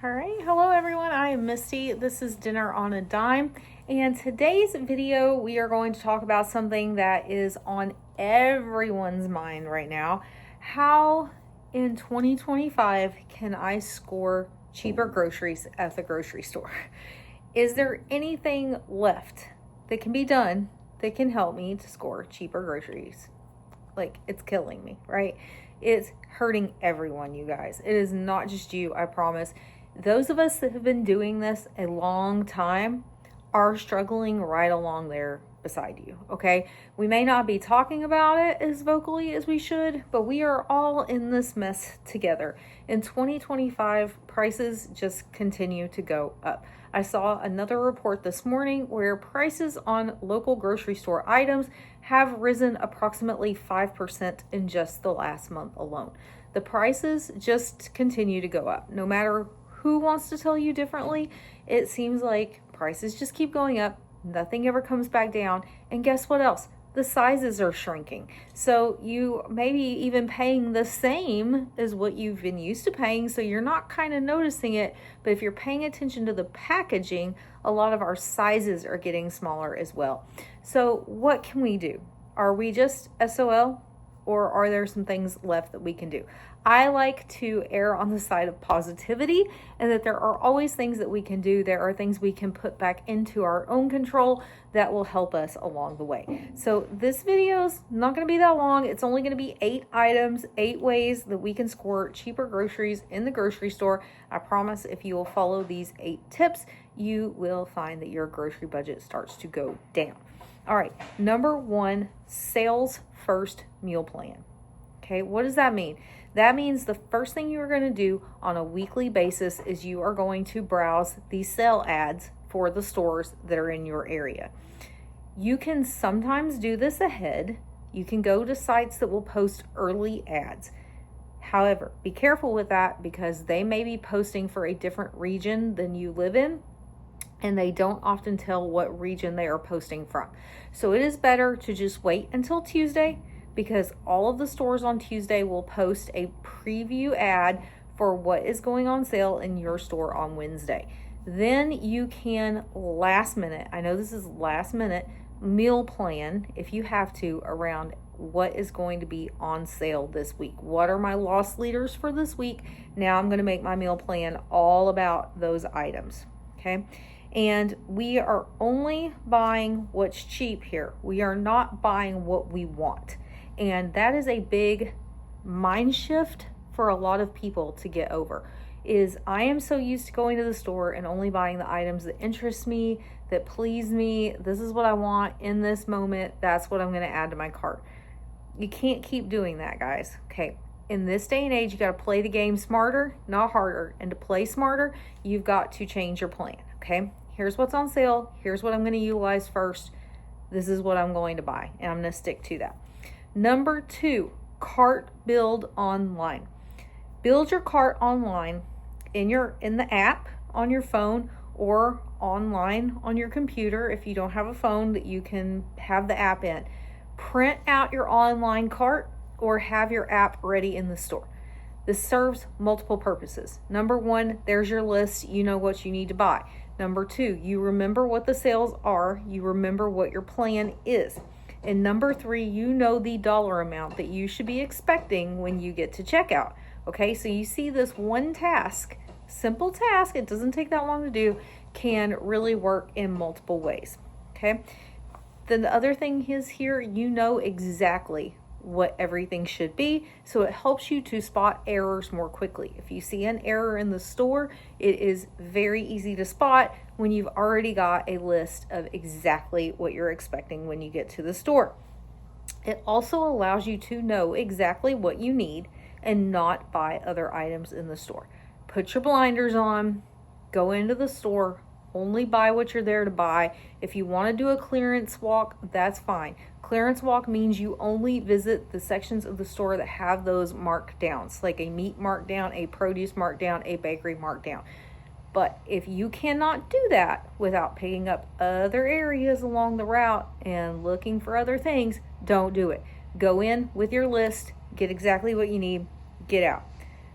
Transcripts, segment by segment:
All right, hello everyone, I am Misty. This is Dinner on a Dime, and today's video we are going to talk about something that is on everyone's mind right now. How in 2025 can I score cheaper groceries at the grocery store? Is there anything left that can be done that can help me to score cheaper groceries? Like, it's killing me, right? It's hurting everyone, you guys. It is not just you, I promise. Those of us that have been doing this a long time are struggling right along there beside you, okay? We may not be talking about it as vocally as we should, but we are all in this mess together. In 2025, prices just continue to go up. I saw another report this morning where prices on local grocery store items have risen approximately 5% in just the last month alone. The prices just continue to go up. No matter who wants to tell you differently, it seems like prices just keep going up. Nothing ever comes back down. And guess what else? The sizes are shrinking. So you may be even paying the same as what you've been used to paying, so you're not kind of noticing it. But if you're paying attention to the packaging, a lot of our sizes are getting smaller as well. So what can we do? Are we just SOL? Or are there some things left that we can do? I like to err on the side of positivity and that there are always things that we can do. There are things we can put back into our own control that will help us along the way. So this video is not going to be that long. It's only going to be 8 items, 8 ways that we can score cheaper groceries in the grocery store. I promise if you will follow these 8 tips, you will find that your grocery budget starts to go down. All right, number 1, sales first meal plan. Okay, what does that mean? That means the first thing you are going to do on a weekly basis is you are going to browse the sale ads for the stores that are in your area. You can sometimes do this ahead. You can go to sites that will post early ads. However, be careful with that because they may be posting for a different region than you live in, and they don't often tell what region they are posting from. So it is better to just wait until Tuesday, because all of the stores on Tuesday will post a preview ad for what is going on sale in your store on Wednesday. Then you can last minute, I know this is last minute, meal plan if you have to around what is going to be on sale this week. What are my loss leaders for this week? Now I'm going to make my meal plan all about those items, okay? And we are only buying what's cheap here. We are not buying what we want. And that is a big mind shift for a lot of people to get over. Is I am so used to going to the store and only buying the items that interest me, that please me. This is what I want in this moment. That's what I'm going to add to my cart. You can't keep doing that, guys. Okay. In this day and age, you got to play the game smarter, not harder. And to play smarter, you've got to change your plan. Okay. Here's what's on sale. Here's what I'm going to utilize first. This is what I'm going to buy, and I'm going to stick to that. Number 2, cart build online. Build your cart online in the app on your phone or online on your computer if you don't have a phone that you can have the app in. Print out your online cart or have your app ready in the store. This serves multiple purposes. Number 1, there's your list. You know what you need to buy. Number 2, you remember what the sales are. You remember what your plan is. And number 3, you know the dollar amount that you should be expecting when you get to checkout. Okay, so you see this one task, simple task, it doesn't take that long to do, can really work in multiple ways. Okay, then the other thing is here, you know exactly what everything should be, so it helps you to spot errors more quickly. If you see an error in the store, it is very easy to spot when you've already got a list of exactly what you're expecting when you get to the store. It also allows you to know exactly what you need and not buy other items in the store. Put your blinders on, go into the store, only buy what you're there to buy. If you want to do a clearance walk, that's fine. Clearance walk means you only visit the sections of the store that have those markdowns, like a meat markdown, a produce markdown, a bakery markdown. But if you cannot do that without picking up other areas along the route and looking for other things, don't do it. Go in with your list, get exactly what you need, get out.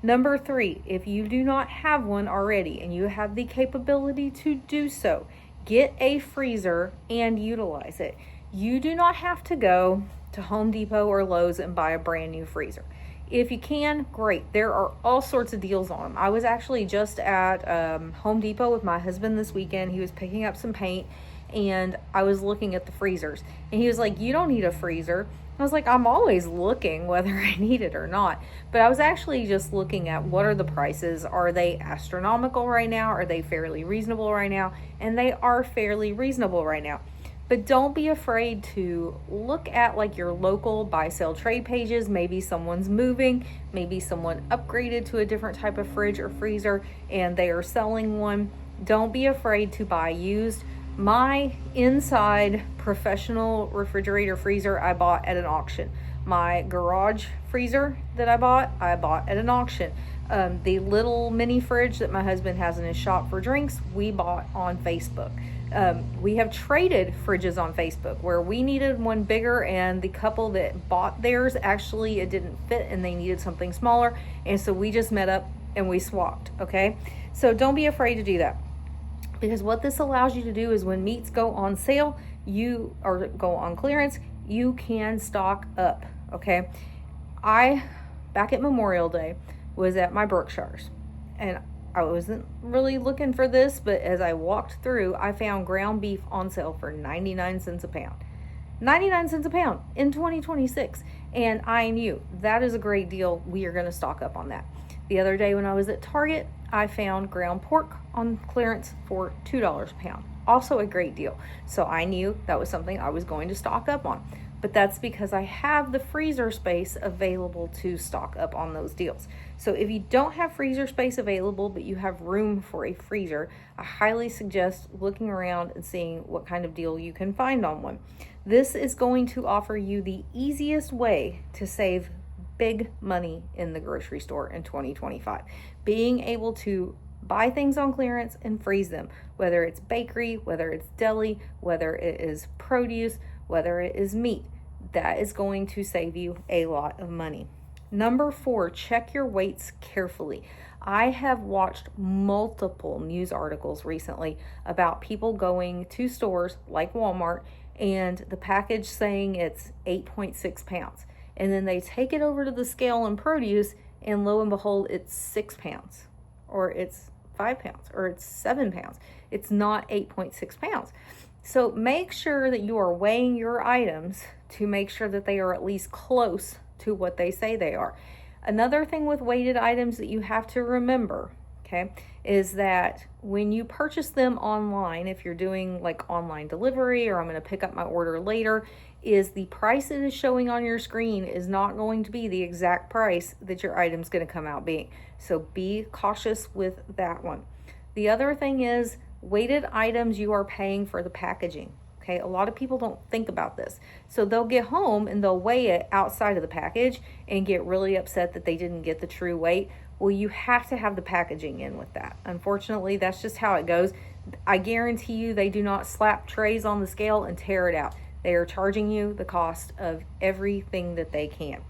Number 3, if you do not have one already and you have the capability to do so, get a freezer and utilize it. You do not have to go to Home Depot or Lowe's and buy a brand new freezer. If you can, great. There are all sorts of deals on them. I was actually just at Home Depot with my husband this weekend. He was picking up some paint and I was looking at the freezers. And he was like, "You don't need a freezer." I was like, "I'm always looking whether I need it or not." But I was actually just looking at what are the prices. Are they astronomical right now? Are they fairly reasonable right now? And they are fairly reasonable right now. But don't be afraid to look at like your local buy sell trade pages. Maybe someone's moving, maybe someone upgraded to a different type of fridge or freezer and they are selling one. Don't be afraid to buy used. My inside professional refrigerator freezer I bought at an auction. My garage freezer that I bought at an auction. The little mini fridge that my husband has in his shop for drinks, we bought on Facebook. We have traded fridges on Facebook where we needed one bigger and the couple that bought theirs, actually it didn't fit and they needed something smaller. And so we just met up and we swapped, okay? So don't be afraid to do that. Because what this allows you to do is when meats go on sale, or go on clearance, you can stock up, okay? Back at Memorial Day, was at my Berkshires. And I wasn't really looking for this, but as I walked through, I found ground beef on sale for 99 cents a pound. 99 cents a pound in 2026. And I knew that is a great deal. We are going to stock up on that. The other day when I was at Target, I found ground pork on clearance for $2 a pound. Also a great deal. So I knew that was something I was going to stock up on. But that's because I have the freezer space available to stock up on those deals. So if you don't have freezer space available, but you have room for a freezer, I highly suggest looking around and seeing what kind of deal you can find on one. This is going to offer you the easiest way to save big money in the grocery store in 2025. Being able to buy things on clearance and freeze them, whether it's bakery, whether it's deli, whether it is produce, whether it is meat, that is going to save you a lot of money. Number 4, check your weights carefully. I have watched multiple news articles recently about people going to stores like Walmart and the package saying it's 8.6 pounds. And then they take it over to the scale in produce and lo and behold, it's 6 pounds or it's 5 pounds or it's 7 pounds. It's not 8.6 pounds. So make sure that you are weighing your items to make sure that they are at least close to what they say they are. Another thing with weighted items that you have to remember, okay, is that when you purchase them online, if you're doing like online delivery or I'm going to pick up my order later, is the price that is showing on your screen is not going to be the exact price that your item's going to come out being. So be cautious with that one. The other thing is weighted items, you are paying for the packaging. Okay, a lot of people don't think about this. So they'll get home and they'll weigh it outside of the package and get really upset that they didn't get the true weight. Well, you have to have the packaging in with that. Unfortunately, that's just how it goes. I guarantee you they do not slap trays on the scale and tear it out. They are charging you the cost of everything that they can.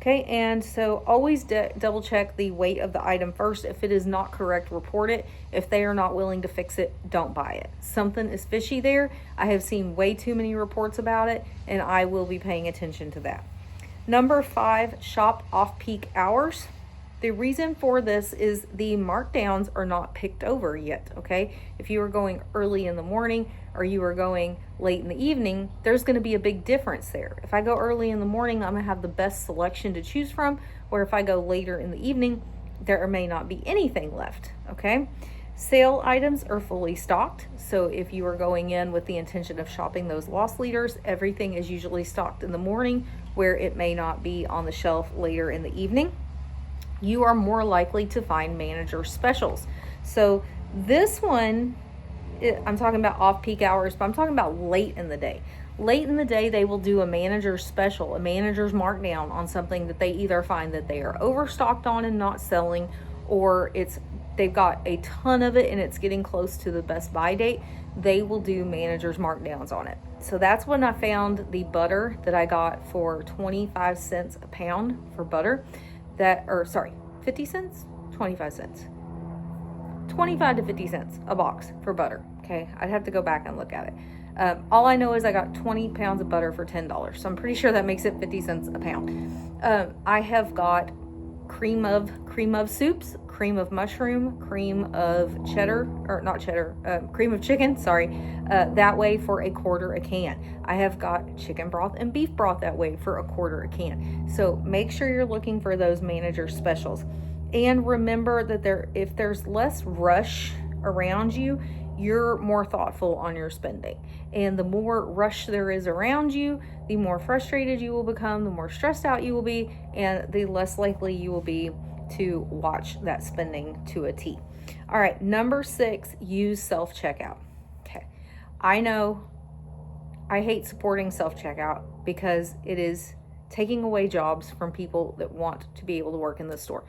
Okay, and so always double check the weight of the item first. If it is not correct, report it. If they are not willing to fix it, don't buy it. Something is fishy there. I have seen way too many reports about it, and I will be paying attention to that. Number 5, shop off-peak hours. The reason for this is the markdowns are not picked over yet, okay? If you are going early in the morning or you are going late in the evening, there's going to be a big difference there. If I go early in the morning, I'm going to have the best selection to choose from, or if I go later in the evening, there may not be anything left, okay? Sale items are fully stocked, so if you are going in with the intention of shopping those loss leaders, everything is usually stocked in the morning where it may not be on the shelf later in the evening. You are more likely to find manager specials. So this one, I'm talking about off-peak hours, but I'm talking about late in the day. Late in the day, they will do a manager's special, a manager's markdown on something that they either find that they are overstocked on and not selling, or they've got a ton of it and it's getting close to the best buy date. They will do manager's markdowns on it. So that's when I found the butter that I got for 25 cents a pound for butter. 50 cents, 25 cents. 25 to 50 cents a box for butter. Okay, I'd have to go back and look at it. All I know is I got 20 pounds of butter for $10. So I'm pretty sure that makes it 50 cents a pound. I have got cream of soups, cream of mushroom, cream of cheddar, or not cheddar, cream of chicken, sorry, that way for $1/4 a can. I have got chicken broth and beef broth that way for $1/4 a can. So make sure you're looking for those manager specials. And remember that if there's less rush around you, you're more thoughtful on your spending. And the more rush there is around you, the more frustrated you will become, the more stressed out you will be, and the less likely you will be to watch that spending to a T. All right, number 6, use self-checkout. Okay, I know I hate supporting self-checkout because it is taking away jobs from people that want to be able to work in the store.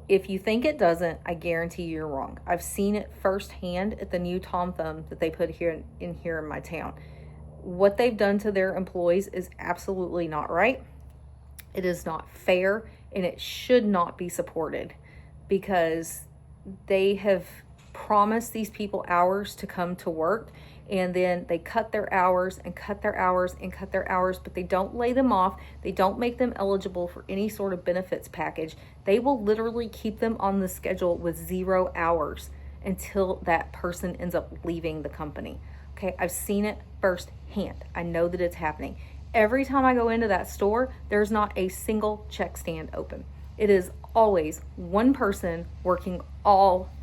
If you think it doesn't, I guarantee you're wrong. I've seen it firsthand at the new Tom Thumb that they put here in my town. What they've done to their employees is absolutely not right. It is not fair, and it should not be supported because they have promised these people hours to come to work, and then they cut their hours and cut their hours and cut their hours, but they don't lay them off. They don't make them eligible for any sort of benefits package. They will literally keep them on the schedule with 0 hours until that person ends up leaving the company. Okay, I've seen it firsthand. I know that it's happening. Every time I go into that store, there's not a single check stand open. It is always one person working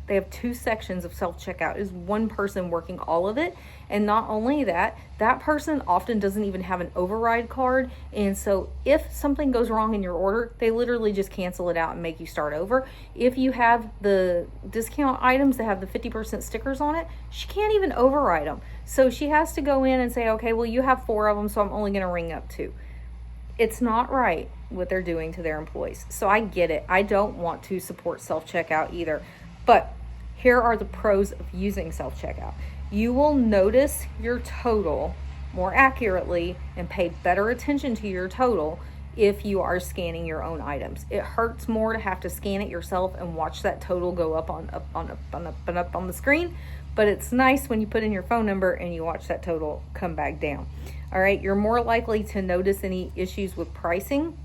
they have 2 sections of self-checkout. It is one person working all of it. And not only that, that person often doesn't even have an override card. And so if something goes wrong in your order, they literally just cancel it out and make you start over. If you have the discount items that have the 50% stickers on it, she can't even override them. So she has to go in and say, okay, well, you have 4 of them, so I'm only going to ring up 2. It's not right what they're doing to their employees. So I get it. I don't want to support self-checkout either. But here are the pros of using self-checkout. You will notice your total more accurately and pay better attention to your total if you are scanning your own items. It hurts more to have to scan it yourself and watch that total go up on the screen, but it's nice when you put in your phone number and you watch that total come back down. All right, you're more likely to notice any issues with pricing.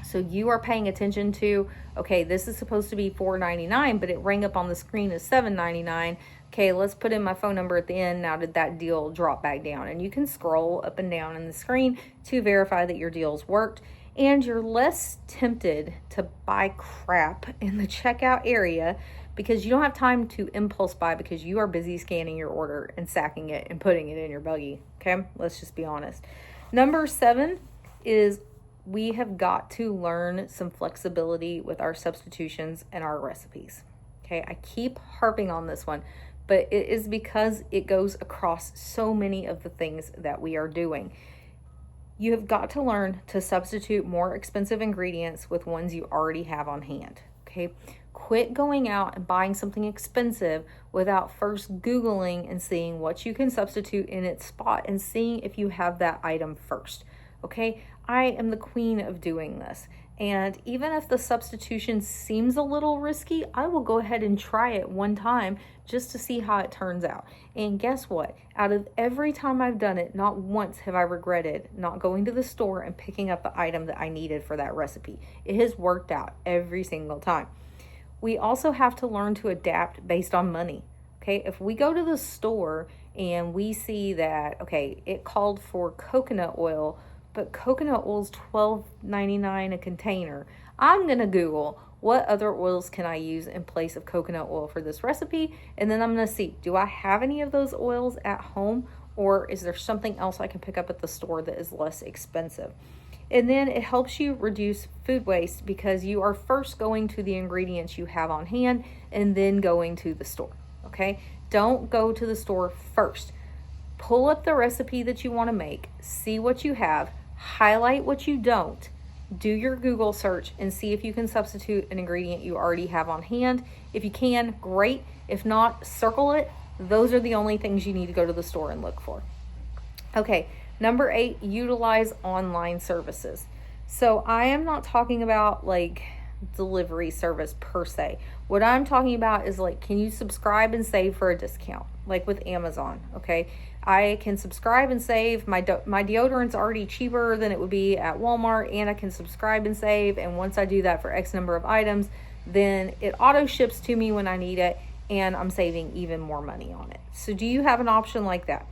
So you are paying attention to, okay, this is supposed to be $4.99, but it rang up on the screen as $7.99. Okay, let's put in my phone number at the end. Now did that deal drop back down? And you can scroll up and down in the screen to verify that your deals worked. And you're less tempted to buy crap in the checkout area because you don't have time to impulse buy because you are busy scanning your order and sacking it and putting it in your buggy. Okay, let's just be honest. Number 7 is we have got to learn some flexibility with our substitutions and our recipes. Okay, I keep harping on this one, but it is because it goes across so many of the things that we are doing. You have got to learn to substitute more expensive ingredients with ones you already have on hand. Okay, quit going out and buying something expensive without first Googling and seeing what you can substitute in its spot and seeing if you have that item first. Okay, I am the queen of doing this. And even if the substitution seems a little risky, I will go ahead and try it one time just to see how it turns out. And guess what? Out of every time I've done it, not once have I regretted not going to the store and picking up the item that I needed for that recipe. It has worked out every single time. We also have to learn to adapt based on money. Okay, if we go to the store and we see that, okay, it called for coconut oil, but coconut oil is $12.99 a container. I'm going to Google what other oils can I use in place of coconut oil for this recipe, and then I'm going to see, do I have any of those oils at home, or is there something else I can pick up at the store that is less expensive? And then it helps you reduce food waste because you are first going to the ingredients you have on hand and then going to the store. Okay? Don't go to the store first. Pull up the recipe that you want to make, see what you have, highlight what you don't, do your Google search and see if you can substitute an ingredient you already have on hand. If you can, great. If not, circle it. Those are the only things you need to go to the store and look for. Okay, number 8, utilize online services. So I am not talking about like delivery service per se. What I'm talking about is like, can you subscribe and save for a discount? Like with Amazon, okay? I can subscribe and save. My deodorant's already cheaper than it would be at Walmart, and I can subscribe and save. And once I do that for X number of items, then it auto ships to me when I need it, and I'm saving even more money on it. So do you have an option like that?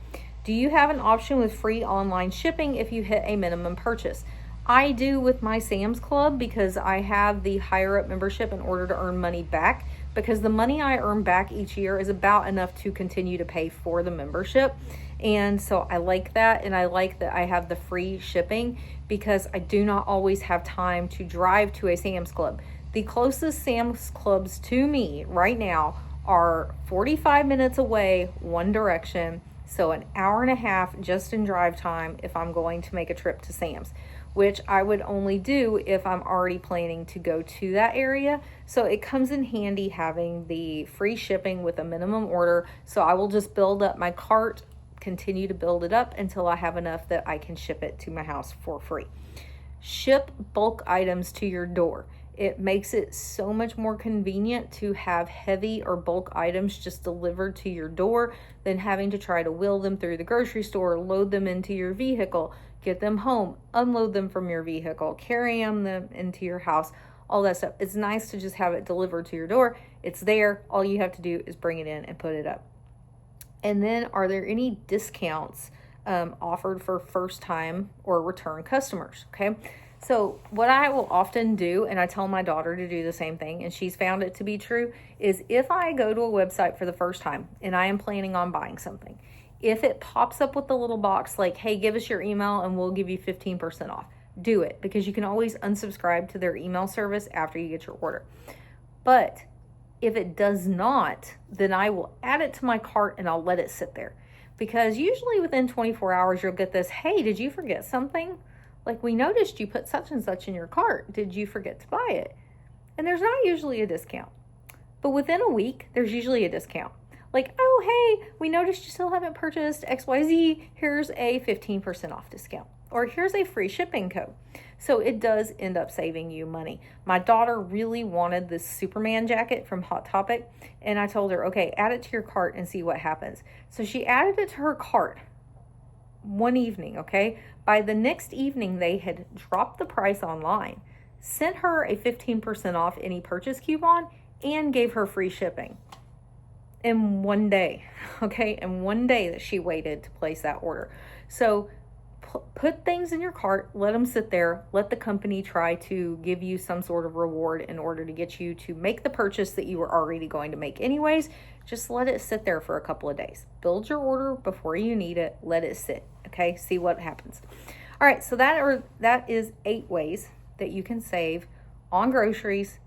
Do you have an option with free online shipping if you hit a minimum purchase? I do with my Sam's Club because I have the higher up membership in order to earn money back, because the money I earn back each year is about enough to continue to pay for the membership. And so I like that, and I like that I have the free shipping because I do not always have time to drive to a Sam's Club. The closest Sam's Clubs to me right now are 45 minutes away, one direction. So an hour and a half just in drive time if I'm going to make a trip to Sam's, which I would only do if I'm already planning to go to that area. So it comes in handy having the free shipping with a minimum order. So I will just build up my cart, continue to build it up until I have enough that I can ship it to my house for free. Ship bulk items to your door. It makes it so much more convenient to have heavy or bulk items just delivered to your door than having to try to wheel them through the grocery store, load them into your vehicle, get them home, unload them from your vehicle, carry them into your house, all that stuff. It's nice to just have it delivered to your door. It's there. All you have to do is bring it in and put it up. And then, are there any discounts offered for first time or return customers? Okay. So what I will often do, and I tell my daughter to do the same thing, and she's found it to be true, is if I go to a website for the first time and I am planning on buying something, if it pops up with the little box like, hey, give us your email and we'll give you 15% off, do it, because you can always unsubscribe to their email service after you get your order. But if it does not, then I will add it to my cart and I'll let it sit there, because usually within 24 hours you'll get this, hey, did you forget something? Like, we noticed you put such and such in your cart. Did you forget to buy it? And there's not usually a discount. But within a week, there's usually a discount. Like, oh, hey, we noticed you still haven't purchased XYZ. Here's a 15% off discount. Or here's a free shipping code. So it does end up saving you money. My daughter really wanted this Superman jacket from Hot Topic. And I told her, okay, add it to your cart and see what happens. So she added it to her cart one evening, okay? By the next evening, they had dropped the price online, sent her a 15% off any purchase coupon, and gave her free shipping in one day, okay? In one day that she waited to place that order. So put things in your cart, let them sit there, let the company try to give you some sort of reward in order to get you to make the purchase that you were already going to make anyways. Just let it sit there for a couple of days. Build your order before you need it. Let it sit, okay? See what happens. All right, so that is 8 ways that you can save on groceries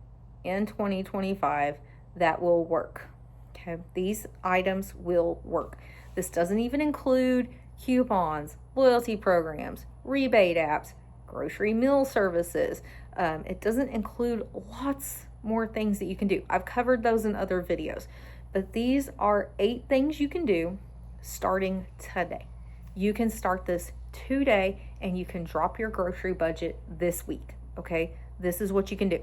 in 2025 that will work, okay? These items will work. This doesn't even include coupons, loyalty programs, rebate apps, grocery meal services. It doesn't include lots more things that you can do. I've covered those in other videos. But these are 8 things you can do starting today. You can start this today and you can drop your grocery budget this week, okay? This is what you can do.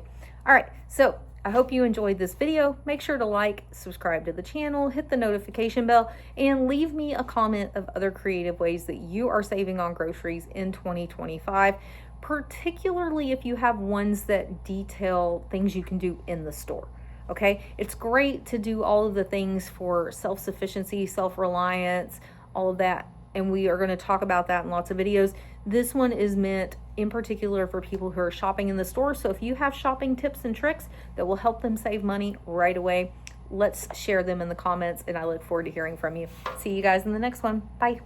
All right, so I hope you enjoyed this video. Make sure to like, subscribe to the channel, hit the notification bell, and leave me a comment of other creative ways that you are saving on groceries in 2025, particularly if you have ones that detail things you can do in the store. Okay, it's great to do all of the things for self-sufficiency, self-reliance, all of that. And we are going to talk about that in lots of videos. This one is meant in particular for people who are shopping in the store. So if you have shopping tips and tricks that will help them save money right away, let's share them in the comments. And I look forward to hearing from you. See you guys in the next one. Bye.